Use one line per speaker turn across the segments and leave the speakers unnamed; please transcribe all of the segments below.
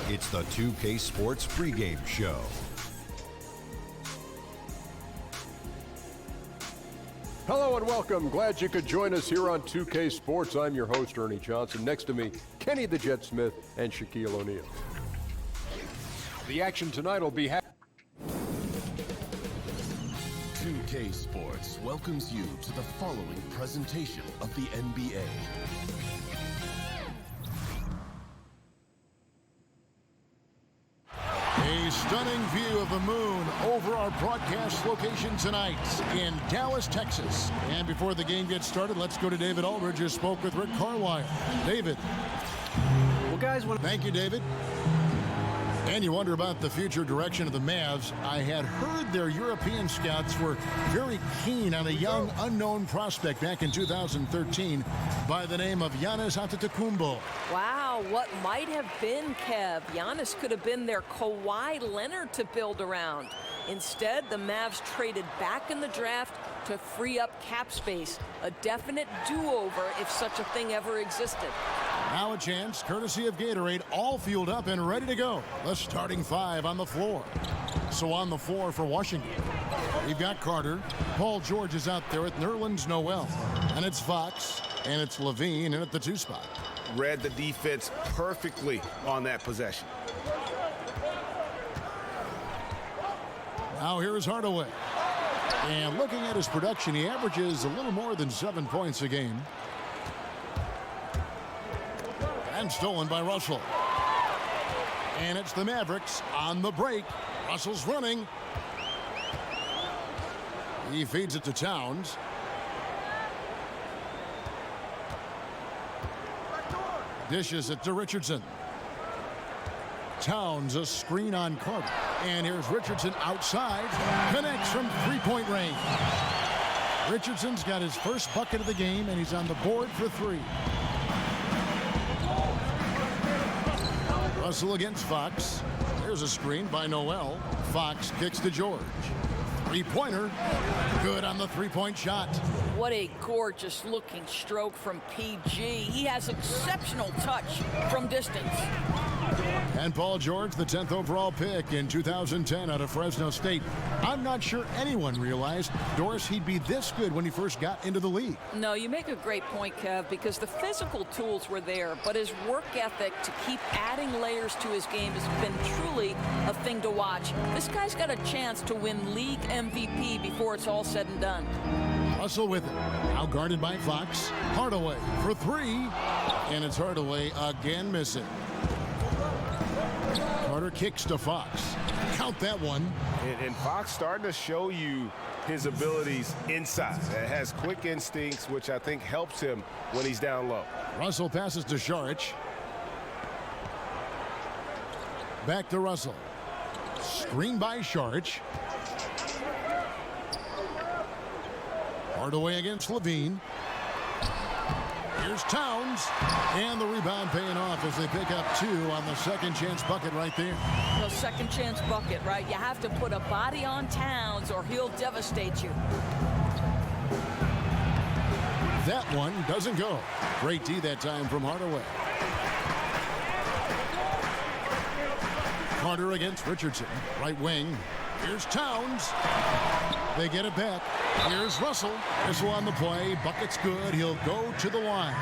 It's the 2K Sports pregame show.
Hello and welcome. Glad you could join us here on 2K Sports. I'm your host, Ernie Johnson. Next to me, Kenny the Jet Smith and Shaquille O'Neal. The action tonight will be
2K Sports welcomes you to the following presentation of the NBA.
A stunning view of the moon over our broadcast location tonight in Dallas, Texas. And before the game gets started, let's go to David Aldridge, who spoke with Rick Carlisle. David.
Well, guys,
thank you, David. And you wonder about the future direction of the Mavs. I had heard their European scouts were very keen on a young, unknown prospect back in 2013 by the name of Giannis Antetokounmpo.
Wow, what might have been, Kev. Giannis could have been their Kawhi Leonard to build around. Instead, the Mavs traded back in the draft to free up cap space. A definite do-over if such a thing ever existed.
Now a chance, courtesy of Gatorade, all fueled up and ready to go. The starting five on the floor. So on the floor for Washington, we've got Carter. Paul George is out there with Nerlens Noel. And it's Fox, and it's Levine in at the 2 spot.
Read the defense perfectly on that possession.
Now here's Hardaway. And looking at his production, he averages a little more than 7 points a game. And stolen by Russell. And it's the Mavericks on the break. Russell's running. He feeds it to Towns. Dishes it to Richardson. Towns, a screen on Carter. And here's Richardson outside. Connects from three-point range. Richardson's got his first bucket of the game, and he's on the board for 3. Russell against Fox. There's a screen by Noel. Fox kicks to George. Three-pointer. Good on the three-point shot.
What a gorgeous looking stroke from PG. He has exceptional touch from distance.
And Paul George, the 10th overall pick in 2010 out of Fresno State. I'm not sure anyone realized, Doris, he'd be this good when he first got into the league.
No, you make a great point, Kev, because the physical tools were there, but his work ethic to keep adding layers to his game has been truly a thing to watch. This guy's got a chance to win league MVP before it's all said and done.
Russell with it. Now guarded by Fox. Hardaway for 3. And it's Hardaway again missing. Carter kicks to Fox. Count that one.
And Fox starting to show you his abilities inside. Has quick instincts, which I think helps him when he's down low.
Russell passes to Saric. Back to Russell. Screen by Saric. Hardaway against Levine. Here's Towns, and the rebound paying off as they pick up 2 on the second chance bucket right there.
No second chance bucket, right? You have to put a body on Towns or he'll devastate you.
That one doesn't go. Great D that time from Hardaway. Carter against Richardson, right wing. Here's Towns. They get it back. Here's Russell. This one on the play. Bucket's good. He'll go to the line.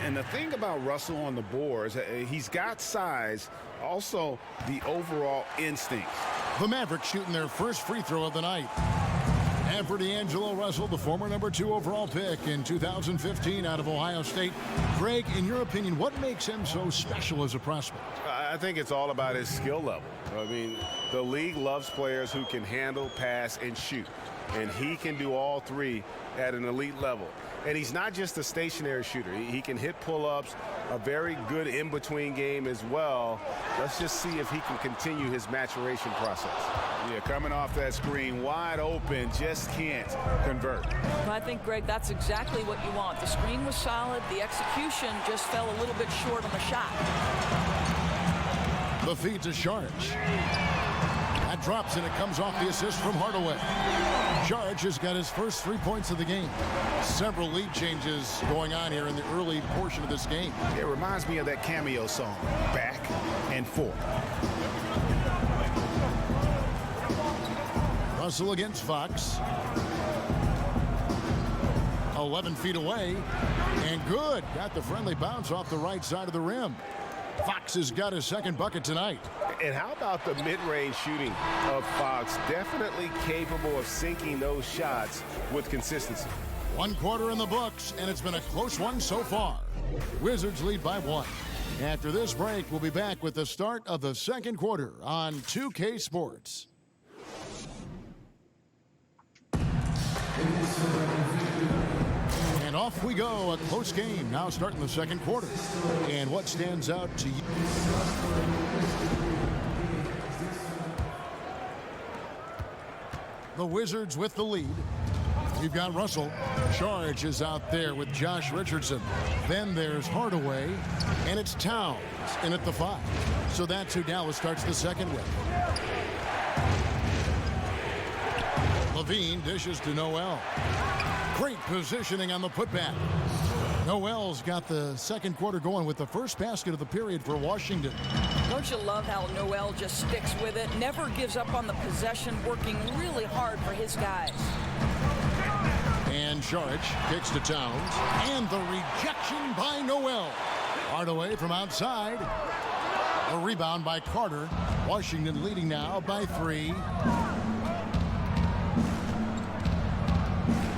And the thing about Russell on the boards, he's got size, also the overall instinct.
The Mavericks shooting their first free throw of the night. And for D'Angelo Russell, the former number 2 overall pick in 2015 out of Ohio State. Greg, in your opinion, what makes him so special as a prospect?
I think it's all about his skill level. I mean, the league loves players who can handle, pass, and shoot. And he can do all 3 at an elite level. And he's not just a stationary shooter. He can hit pull-ups, a very good in-between game as well. Let's just see if he can continue his maturation process. Yeah, coming off that screen, wide open, just can't convert.
I think, Greg, that's exactly what you want. The screen was solid. The execution just fell a little bit short on the shot.
The feed to Saric. it drops, and it comes off the assist from Hardaway. Charge has got his first 3 points of the game. Several lead changes going on here in the early portion of this game.
It reminds me of that cameo song, Back and Forth.
Russell against Fox. 11 feet away, and good. Got the friendly bounce off the right side of the rim. Fox has got his second bucket tonight.
And how about the mid-range shooting of Fox? Definitely capable of sinking those shots with consistency.
1 quarter in the books, and it's been a close one so far. Wizards lead by 1. After this break, we'll be back with the start of the second quarter on 2K Sports. And off we go, a close game now starting the second quarter. And what stands out to you? The Wizards with the lead. You've got Russell. Charge is out there with Josh Richardson. Then there's Hardaway, and it's Towns in at the 5. So that's who Dallas starts the second with. Levine dishes to Noel. Great positioning on the putback. Noel's got the second quarter going with the first basket of the period for Washington.
Don't you love how Noel just sticks with it, never gives up on the possession, working really hard for his guys.
And Charge kicks to Towns, and the rejection by Noel. Hardaway from outside. A rebound by Carter. Washington leading now by 3.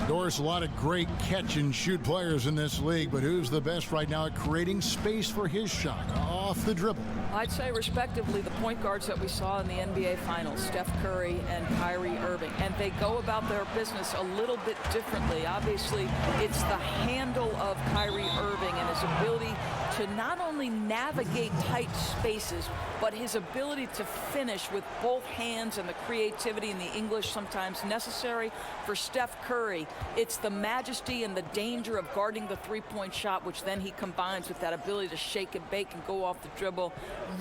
Doris, a lot of great catch-and-shoot players in this league, but who's the best right now at creating space for his shot off the dribble?
I'd say respectively the point guards that we saw in the NBA Finals, Steph Curry and Kyrie Irving, and they go about their business a little bit differently. Obviously, it's the handle of Kyrie Irving and his ability to not only navigate tight spaces, but his ability to finish with both hands and the creativity and the English sometimes necessary. For Steph Curry, it's the majesty and the danger of guarding the three-point shot, which then he combines with that ability to shake and bake and go off the dribble.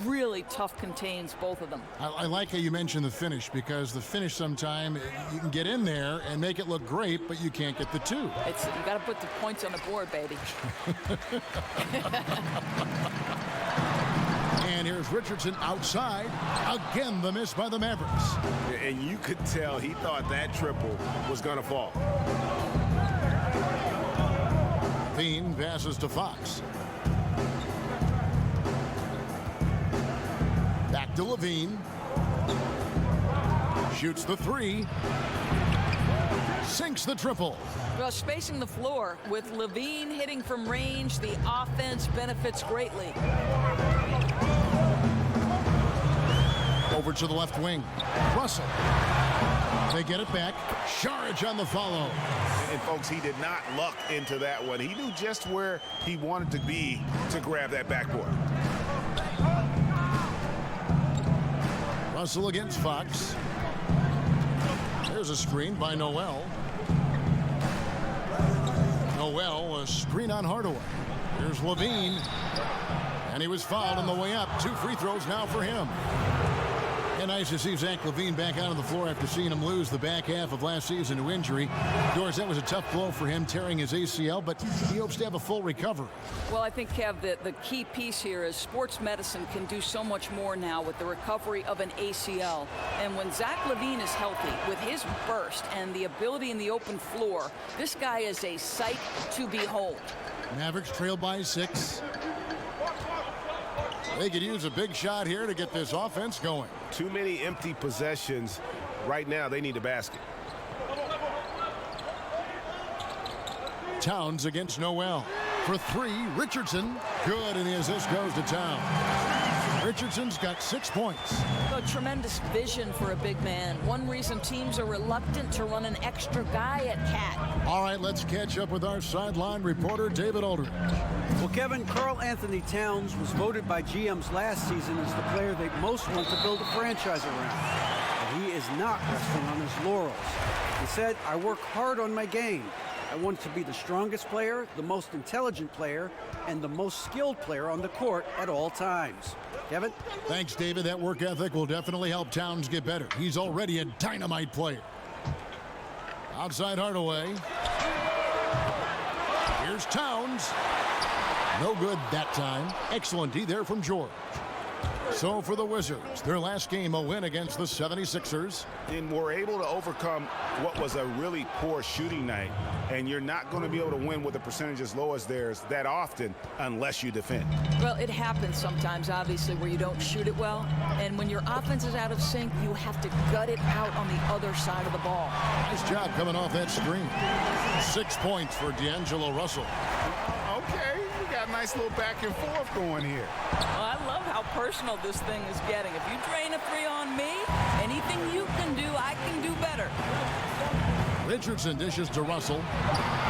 Really tough contains both of them.
I like how you mentioned the finish, because the finish sometime you can get in there and make it look great, but you can't get the 2.
You got to put the points on the board, baby.
And here's Richardson outside. Again, the miss by the Mavericks.
And you could tell he thought that triple was going to fall.
Levine passes to Fox. Back to Levine. Shoots the 3. Sinks the triple.
Well, spacing the floor with Levine hitting from range, the offense benefits greatly.
Over to the left wing. Russell. They get it back. Charge on the follow.
And folks, he did not luck into that one. He knew just where he wanted to be to grab that backboard.
Russell against Fox. There's a screen by Noel. Noel, a screen on Hardaway. Here's Levine. And he was fouled on the way up. 2 free throws now for him. And nice to see Zach LaVine back out on the floor after seeing him lose the back half of last season to injury. Doris, that was a tough blow for him, tearing his ACL, but he hopes to have a full recovery.
Well, I think, Kev, the key piece here is sports medicine can do so much more now with the recovery of an ACL. And when Zach LaVine is healthy, with his burst and the ability in the open floor, this guy is a sight to behold.
Mavericks trailed by 6. They could use a big shot here to get this offense going.
Too many empty possessions. Right now, they need a basket.
Towns against Noel. For 3, Richardson. Good, and the assist goes to Towns. Richardson's got 6 points.
A tremendous vision for a big man. One reason teams are reluctant to run an extra guy at Cat.
All right, let's catch up with our sideline reporter, David Aldridge.
Well, Kevin, Karl Anthony Towns was voted by GMs last season as the player they most want to build a franchise around. But he is not resting on his laurels. He said, "I work hard on my game. I want to be the strongest player, the most intelligent player, and the most skilled player on the court at all times." Kevin?
Thanks, David. That work ethic will definitely help Towns get better. He's already a dynamite player. Outside Hardaway. Here's Towns. No good that time. Excellent D there from George. So for the Wizards, their last game, a win against the 76ers.
And we're able to overcome what was a really poor shooting night. And you're not going to be able to win with a percentage as low as theirs that often unless you defend.
Well, it happens sometimes, obviously, where you don't shoot it well. And when your offense is out of sync, you have to gut it out on the other side of the ball.
Nice job coming off that screen. 6 points for D'Angelo Russell.
Okay, we got a nice little back and forth going here.
Well, I love how personal this thing is getting. If you drain a three on me, anything you can do, I can do better.
Richardson dishes to Russell.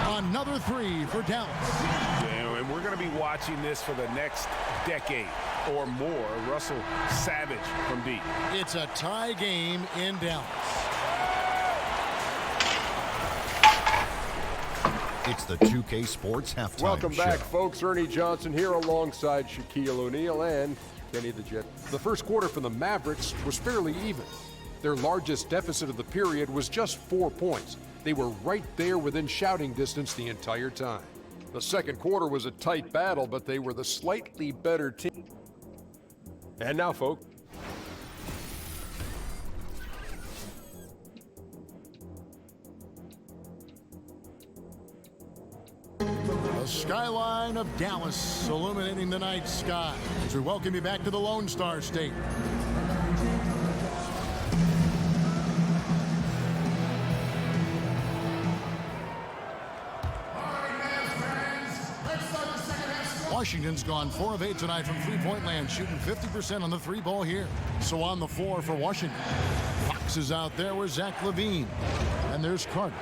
Another three for Dallas.
Yeah, and we're going to be watching this for the next decade or more. Russell savage from deep.
It's a tie game in Dallas.
It's the 2K Sports Halftime
Welcome back,
Show.
folks. Ernie Johnson here alongside Shaquille O'Neal and Kenny the Jet. The first quarter for the Mavericks was fairly even. Their largest deficit of the period was just 4 points. They were right there within shouting distance the entire time. The second quarter was a tight battle, but they were the slightly better team. And now, folks.
The skyline of Dallas illuminating the night sky as we welcome you back to the Lone Star State. Washington's gone 4 of 8 tonight from three-point land, shooting 50% on the three ball here. So on the floor for Washington, Fox is out there with Zach LaVine. And there's Carter.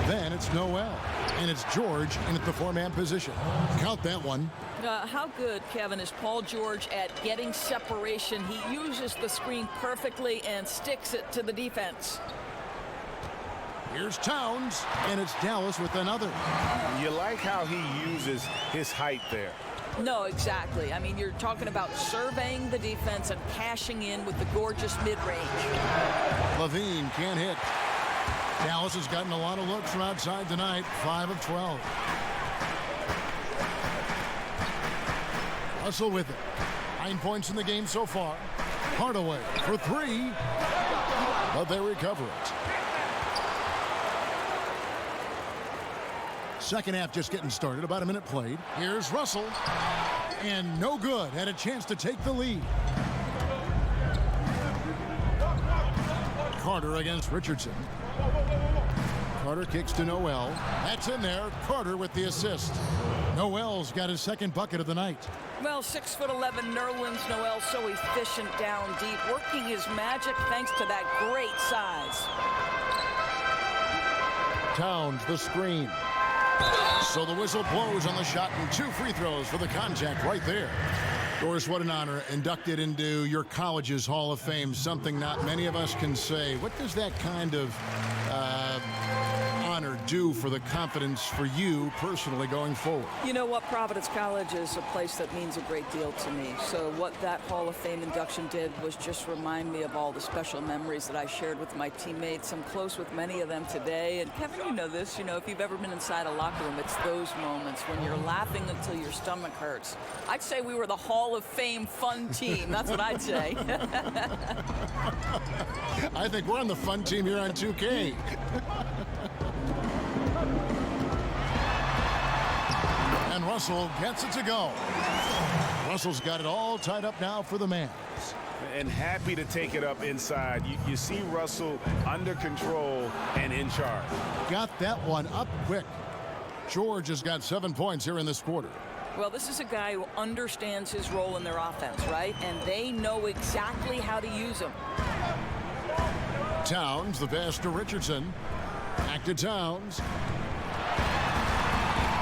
Then it's Noel. And it's George in at the four-man position. Count that one.
How good, Kevin, is Paul George at getting separation? He uses the screen perfectly and sticks it to the defense.
Here's Towns, and it's Dallas with another.
You like how he uses his height there.
No, exactly. I mean, you're talking about surveying the defense and cashing in with the gorgeous mid-range.
LaVine can't hit. Dallas has gotten a lot of looks from outside tonight, 5 of 12. Russell with it. 9 points in the game so far. Hardaway for three, but they recover it. Second half just getting started, about a minute played. Here's Russell, and no good. Had a chance to take the lead. Carter against Richardson. Carter kicks to Noel. That's in there. Carter with the assist. Noel's got his second bucket of the night.
Well, 6'11" Nerlens Noel, so efficient down deep, working his magic thanks to that great size.
Towns the screen. So the whistle blows on the shot and 2 free throws for the contact right there. Doris, what an honor. Inducted into your college's Hall of Fame, something not many of us can say. What does that kind of honor do for the confidence for you personally going forward?
You know what? Providence College is a place that means a great deal to me. So what that Hall of Fame induction did was just remind me of all the special memories that I shared with my teammates. I'm close with many of them today. And Kevin, you know this. You know, if you've ever been inside a locker room, it's those moments when you're laughing until your stomach hurts. I'd say we were the Hall of Fame fun team. That's what I'd say.
I think we're on the fun team here on 2K. And Russell gets it to go. Russell's got it all tied up now for the Mavs.
And happy to take it up inside. You see Russell under control and in charge.
Got that one up quick. George has got 7 points here in this quarter.
Well, this is a guy who understands his role in their offense, right? And they know exactly how to use him.
Towns, the pass to Richardson. Back to Towns.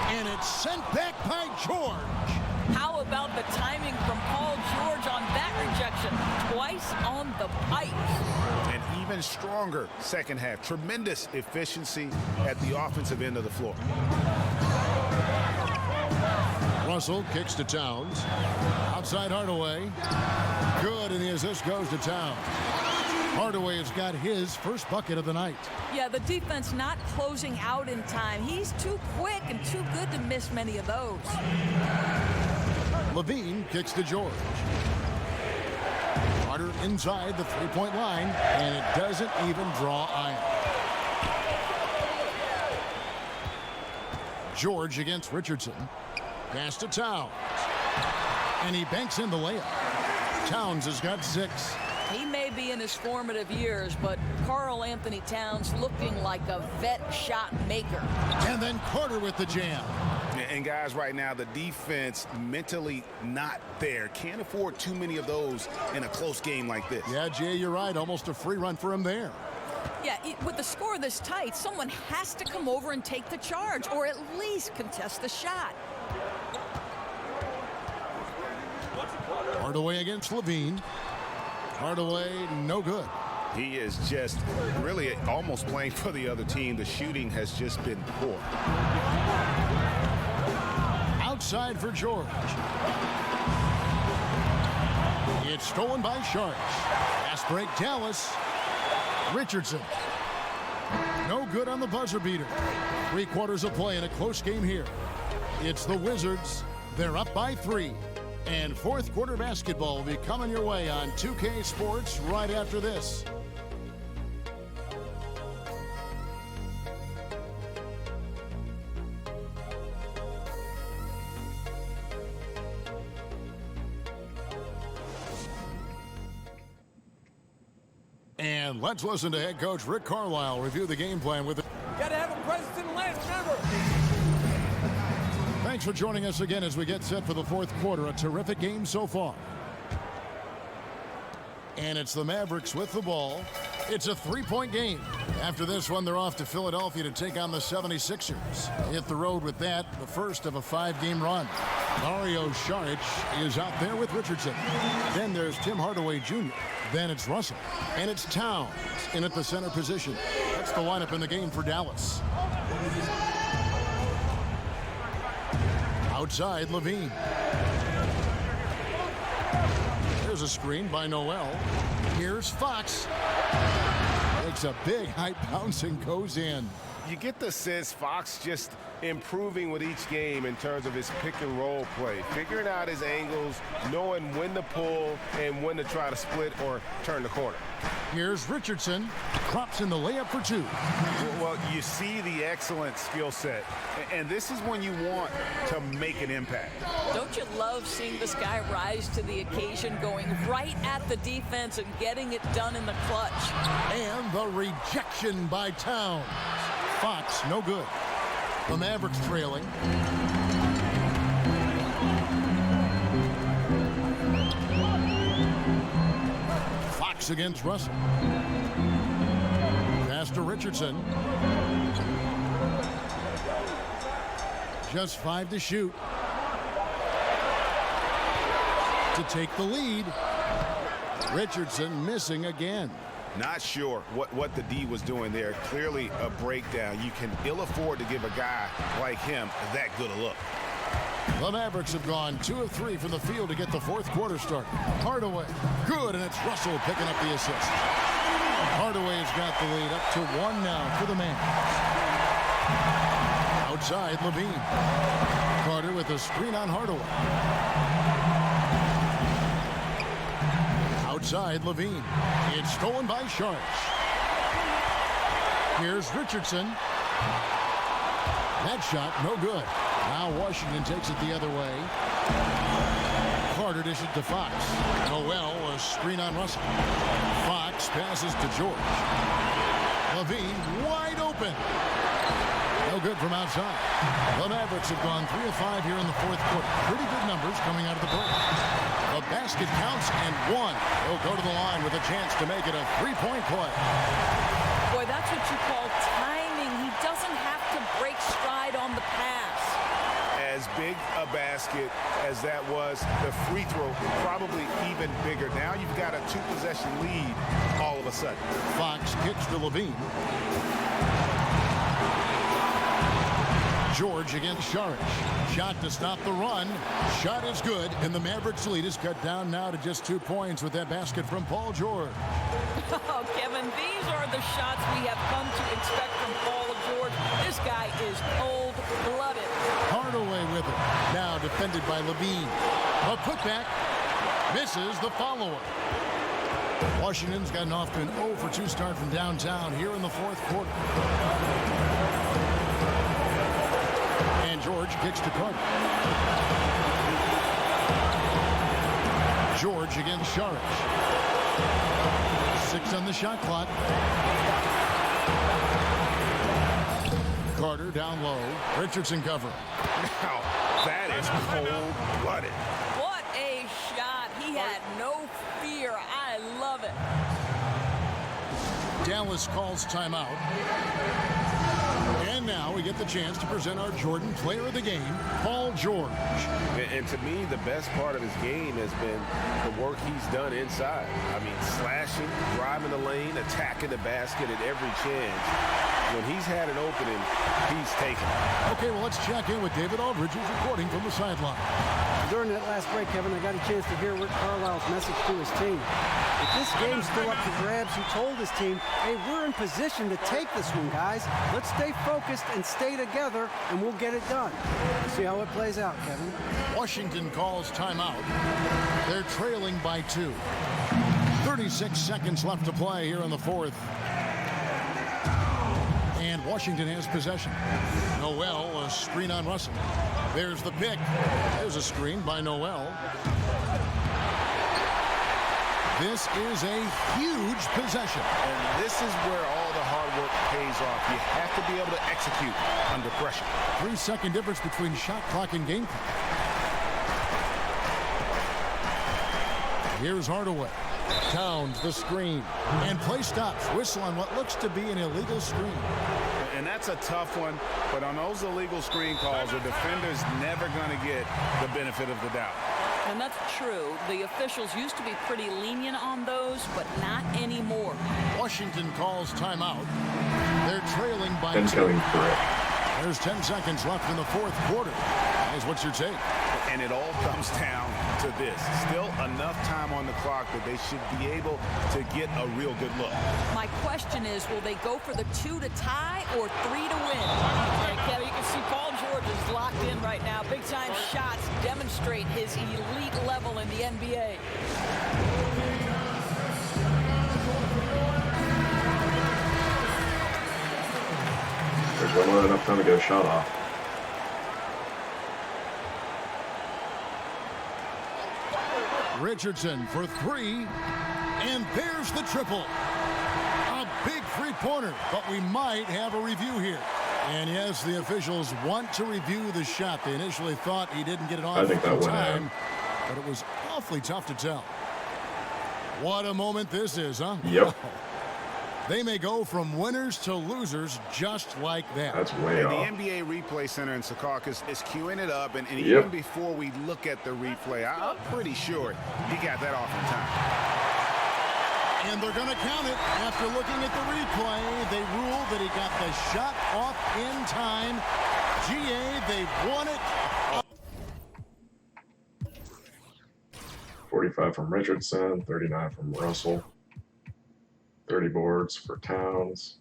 And it's sent back by George.
How about the timing from Paul George on that rejection? Twice on the pipe.
And even stronger second half. Tremendous efficiency at the offensive end of the floor.
Russell kicks to Towns. Outside Hardaway. Good, and the assist goes to Towns. Hardaway has got his first bucket of the night.
Yeah, the defense not closing out in time. He's too quick and too good to miss many of those.
Levine kicks to George. Carter inside the three-point line, and it doesn't even draw iron. George against Richardson. Pass to Towns. And he banks in the layup. Towns has got 6.
He may be in his formative years, but Karl Anthony Towns looking like a vet shot maker.
And then Carter with the jam.
And guys, right now, the defense mentally not there. Can't afford too many of those in a close game like this.
Yeah, Jay, you're right. Almost a free run for him there.
Yeah, with the score this tight, someone has to come over and take the charge, or at least contest the shot.
Hardaway against Levine. Hardaway, no good.
He is just really almost playing for the other team. The shooting has just been poor.
Outside for George. It's stolen by Sharks. Fast break, Dallas. Richardson. No good on the buzzer beater. 3 quarters of play in a close game here. It's the Wizards. They're up by 3. And fourth quarter basketball will be coming your way on 2K Sports right after this. And let's listen to head coach Rick Carlisle review the game plan with it.
Gotta have a presence in the lane, remember.
Thanks for joining us again as we get set for the fourth quarter. A terrific game so far. And it's the Mavericks with the ball. It's a 3-point game. After this one, they're off to Philadelphia to take on the 76ers. Hit the road with that, the first of a 5-game run. Mario Saric is out there with Richardson. Then there's Tim Hardaway Jr. Then it's Russell. And it's Towns in at the center position. That's the lineup in the game for Dallas. Outside, Levine. There's a screen by Noel. Here's Fox. Makes a big high bounce and goes in.
You get the sense Fox just improving with each game in terms of his pick and roll play, figuring out his angles, knowing when to pull and when to try to split or turn the corner.
Here's Richardson. Drops in the layup for 2.
Well, you see the excellent skill set, and this is when you want to make an impact.
Don't you love seeing this guy rise to the occasion, going right at the defense and getting it done in the clutch?
And the rejection by Towns. Fox, no good. The Mavericks trailing. Fox against Russell. Pass to Richardson. Just 5 to shoot. To take the lead. Richardson missing again.
Not sure what the D was doing there. Clearly a breakdown. You can ill afford to give a guy like him that good a look.
The Mavericks have gone 2 of 3 from the field to get the fourth quarter started. Hardaway, good, and it's Russell picking up the assist. Hardaway has got the lead up to 1 now for the Mavericks. Outside, Levine. Carter with a screen on Hardaway. Outside, Levine. It's stolen by Sharks. Here's Richardson. That shot, no good. Now Washington takes it the other way. Carter dishes to Fox. Noel, a screen on Russell. Fox passes to George. Levine, wide open. No good from outside. The Mavericks have gone 3 of 5 here in the fourth quarter. Pretty good numbers coming out of the break. The basket counts and 1. He'll go to the line with a chance to make it a 3-point play.
Boy, that's what you call timing. He doesn't have to break stride on the pass.
As big a basket as that was, the free throw probably even bigger. Now you've got a 2-possession lead all of a sudden.
Fox kicks to Levine. George against Saric. Shot to stop the run. Shot is good, and the Mavericks lead is cut down now to just 2 points with that basket from Paul George.
Oh, Kevin, these are the shots we have come to expect from Paul George. This guy is cold-blooded.
Hardaway with it. Now defended by Levine. A putback. Misses the follow-up. Washington's gotten off to an 0 for 2 start from downtown here in the fourth quarter. And George kicks to Carter. George against Saric. 6 on the shot clock. Carter down low. Richardson covering.
Now, that is cold-blooded.
What a shot. He had no fear. I love it.
Dallas calls timeout. And now we get the chance to present our Jordan Player of the Game, Paul George.
And to me, the best part of his game has been the work he's done inside. I mean, slashing, driving the lane, attacking the basket at every chance. When he's had an opening, he's taken it.
Okay, well, let's check in with David Aldridge, who's reporting from the sideline.
During that last break, Kevin, I got a chance to hear Rick Carlisle's message to his team. If this game's still up for grabs, he told his team, hey, we're in position to take this one, guys. Let's stay focused and stay together, and we'll get it done. We'll see how it plays out, Kevin.
Washington calls timeout. They're trailing by 2. 36 seconds left to play here in the fourth. And Washington has possession. Noel, a screen on Russell. There's the pick. There's a screen by Noel. This is a huge possession.
And this is where all the hard work pays off. You have to be able to execute under pressure.
3-second difference between shot clock and game clock. Here's Hardaway. Towns the screen. And play stops. Whistle on what looks to be an illegal screen.
And that's a tough one, but on those illegal screen calls, the defender's never going to get the benefit of the doubt.
And that's true. The officials used to be pretty lenient on those, but not anymore.
Washington calls timeout. They're trailing by 2.
Incoming correct.
There's 10 seconds left in the fourth quarter. Guys, what's your take?
And it all comes down to this. Still enough time on the clock that they should be able to get a real good look.
My question is, will they go for the 2 to tie or 3 to win? Okay, Kevin, you can see Paul George is locked in right now. Big-time shots demonstrate his elite level in the NBA.
There's not enough time to get a shot off.
Richardson for 3. And there's the triple. A big three-pointer, but we might have a review here. And yes, the officials want to review the shot. They initially thought he didn't get it off
I think that
in
went
time,
out.
but it was awfully tough to tell. What a moment this is, huh?
Yep.
They may go from winners to losers just like that.
That's way off.
The NBA Replay Center in Secaucus is queuing it up, and
Yep.
even before we look at the replay, I'm pretty sure he got that off in time.
And they're going to count it. After looking at the replay, they ruled that he got the shot off in time. GA, they won it.
45 from Richardson, 39 from Russell, 30 boards for Towns.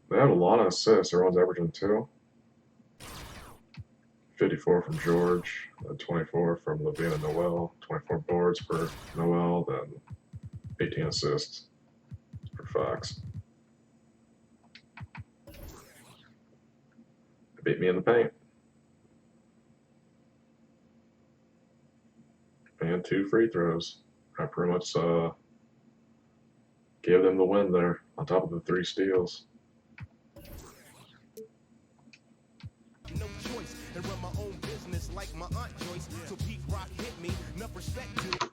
They had a lot of assists. Everyone's averaging 2. 54 from George, then 24 from Levine and Noel, 24 boards for Noel, then 18 assists for Fox. They beat me in the paint. And 2 free throws. I pretty much gave them the win there, on top of the 3 steals.
No choice and run my own business like my aunt Joyce. So Pete Rock hit me, enough respect to